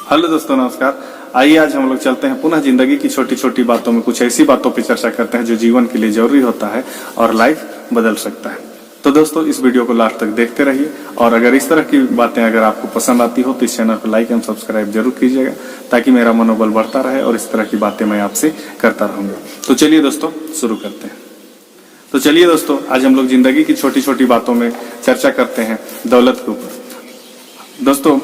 Hello दोस्तों, नमस्कार। आइए आज हम लोग चलते हैं पुनः जिंदगी की छोटी छोटी बातों में कुछ ऐसी बातों पर चर्चा करते हैं जो जीवन के लिए जरूरी होता है और लाइफ बदल सकता है। तो दोस्तों, इस वीडियो को लास्ट तक देखते रहिए और अगर इस तरह की बातें अगर आपको पसंद आती हो तो इस चैनल को लाइक एंड सब्सक्राइब जरूर कीजिएगा ताकि मेरा मनोबल बढ़ता रहे और इस तरह की बातें मैं आपसे करता रहूंगा। तो चलिए दोस्तों, शुरू करते हैं। तो चलिए दोस्तों, आज हम लोग जिंदगी की छोटी छोटी बातों में चर्चा करते हैं दौलत के ऊपर। दोस्तों,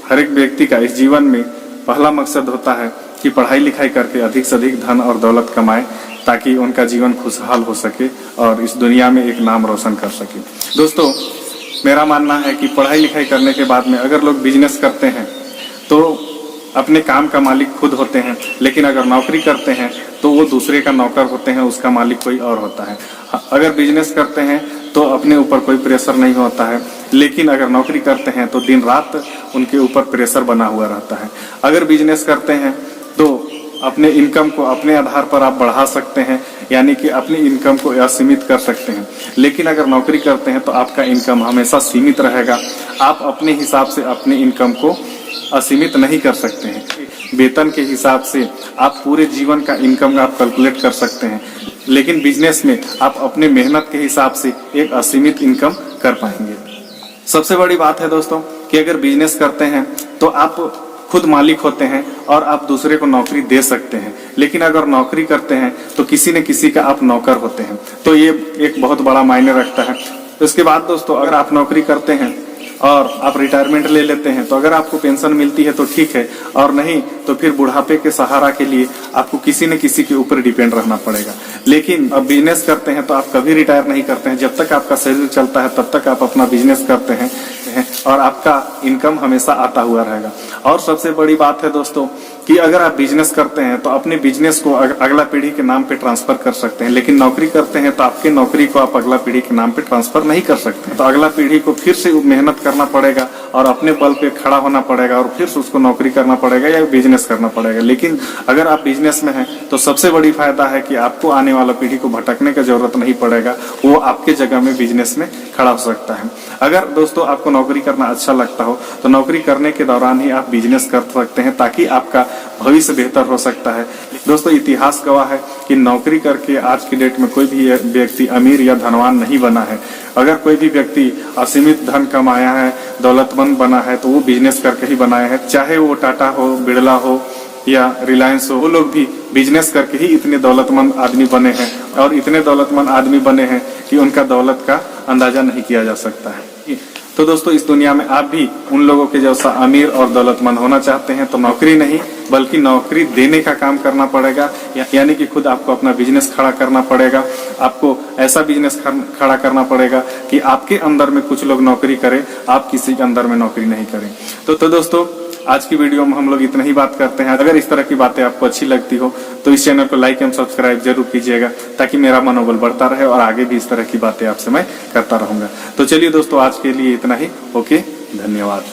हर एक व्यक्ति का इस जीवन में पहला मकसद होता है कि पढ़ाई लिखाई करके अधिक से अधिक धन और दौलत कमाए ताकि उनका जीवन खुशहाल हो सके और इस दुनिया में एक नाम रोशन कर सके। दोस्तों, मेरा मानना है कि पढ़ाई लिखाई करने के बाद में अगर लोग बिजनेस करते हैं तो अपने काम का मालिक खुद होते हैं, लेकिन अगर नौकरी करते हैं तो वो दूसरे का नौकर होते हैं, उसका मालिक कोई और होता है। अगर बिजनेस करते हैं तो अपने ऊपर कोई प्रेशर नहीं होता है, लेकिन अगर नौकरी करते हैं तो दिन रात उनके ऊपर प्रेशर बना हुआ रहता है। अगर बिजनेस करते हैं तो अपने इनकम को अपने आधार पर आप बढ़ा सकते हैं, यानी कि अपनी इनकम को असीमित कर सकते हैं। लेकिन अगर नौकरी करते हैं तो आपका इनकम हमेशा सीमित रहेगा। आप अपने हिसाब से अपने इनकम को असीमित नहीं कर सकते हैं। वेतन के हिसाब से आप पूरे जीवन का इनकम आप कैलकुलेट कर सकते हैं, लेकिन बिजनेस में आप अपने मेहनत के हिसाब से एक असीमित इनकम कर पाएंगे। सबसे बड़ी बात है दोस्तों कि अगर बिजनेस करते हैं तो आप खुद मालिक होते हैं और आप दूसरे को नौकरी दे सकते हैं, लेकिन अगर नौकरी करते हैं तो किसी न किसी का आप नौकर होते हैं। तो ये एक बहुत बड़ा मायने रखता है। उसके बाद दोस्तों, अगर आप नौकरी करते हैं और आप रिटायरमेंट ले लेते हैं तो अगर आपको पेंशन मिलती है तो ठीक है, और नहीं तो फिर बुढ़ापे के सहारा के लिए आपको किसी न किसी के ऊपर डिपेंड रहना पड़ेगा। लेकिन अब बिजनेस करते हैं तो आप कभी रिटायर नहीं करते हैं। जब तक आपका शरीर चलता है तब तक आप अपना बिजनेस करते हैं और आपका इनकम हमेशा आता हुआ रहेगा। और सबसे बड़ी बात है दोस्तों कि अगर आप बिजनेस करते हैं तो अपने बिजनेस को अगला पीढ़ी के नाम पे ट्रांसफर कर सकते हैं, लेकिन नौकरी करते हैं तो आपके नौकरी को आप अगला पीढ़ी के नाम पे ट्रांसफर नहीं कर सकते। तो अगला पीढ़ी को फिर से मेहनत करना पड़ेगा और अपने बल पे खड़ा होना पड़ेगा और फिर से उसको नौकरी करना पड़ेगा या बिजनेस करना पड़ेगा। लेकिन अगर आप बिजनेस में हैं तो सबसे बड़ी फायदा है कि आपको आने वाला पीढ़ी को भटकने की जरूरत नहीं पड़ेगा, वो आपके जगह में बिजनेस में खड़ा हो सकता है। अगर दोस्तों आपको नौकरी करना अच्छा लगता हो तो नौकरी करने के दौरान ही आप बिजनेस कर सकते हैं ताकि आपका भविष्य बेहतर हो सकता है। दोस्तों, इतिहास गवाह है कि नौकरी करके आज की डेट में कोई भी व्यक्ति अमीर या धनवान नहीं बना है। अगर कोई भी व्यक्ति असीमित धन कमाया है, दौलतमंद बना है, तो वो बिजनेस करके ही बनाया है। चाहे वो टाटा हो, बिरला हो या रिलायंस हो, वो लोग भी बिजनेस करके ही इतने दौलतमंद आदमी बने हैं और इतने दौलतमंद आदमी बने हैं कि उनका दौलत का अंदाजा नहीं किया जा सकता है। तो दोस्तों, इस दुनिया में आप भी उन लोगों के जैसा अमीर और दौलतमंद होना चाहते हैं तो नौकरी नहीं बल्कि नौकरी देने का काम करना पड़ेगा, यानी कि खुद आपको अपना बिजनेस खड़ा करना पड़ेगा। आपको ऐसा बिजनेस खड़ा करना पड़ेगा कि आपके अंदर में कुछ लोग नौकरी करें, आप किसी के अंदर में नौकरी नहीं करें। तो दोस्तों, आज की वीडियो में हम लोग इतना ही बात करते हैं। अगर इस तरह की बातें आपको अच्छी लगती हो तो इस चैनल को लाइक एंड सब्सक्राइब जरूर कीजिएगा ताकि मेरा मनोबल बढ़ता रहे और आगे भी इस तरह की बातें आपसे मैं करता रहूंगा। तो चलिए दोस्तों, आज के लिए इतना ही। ओके, धन्यवाद।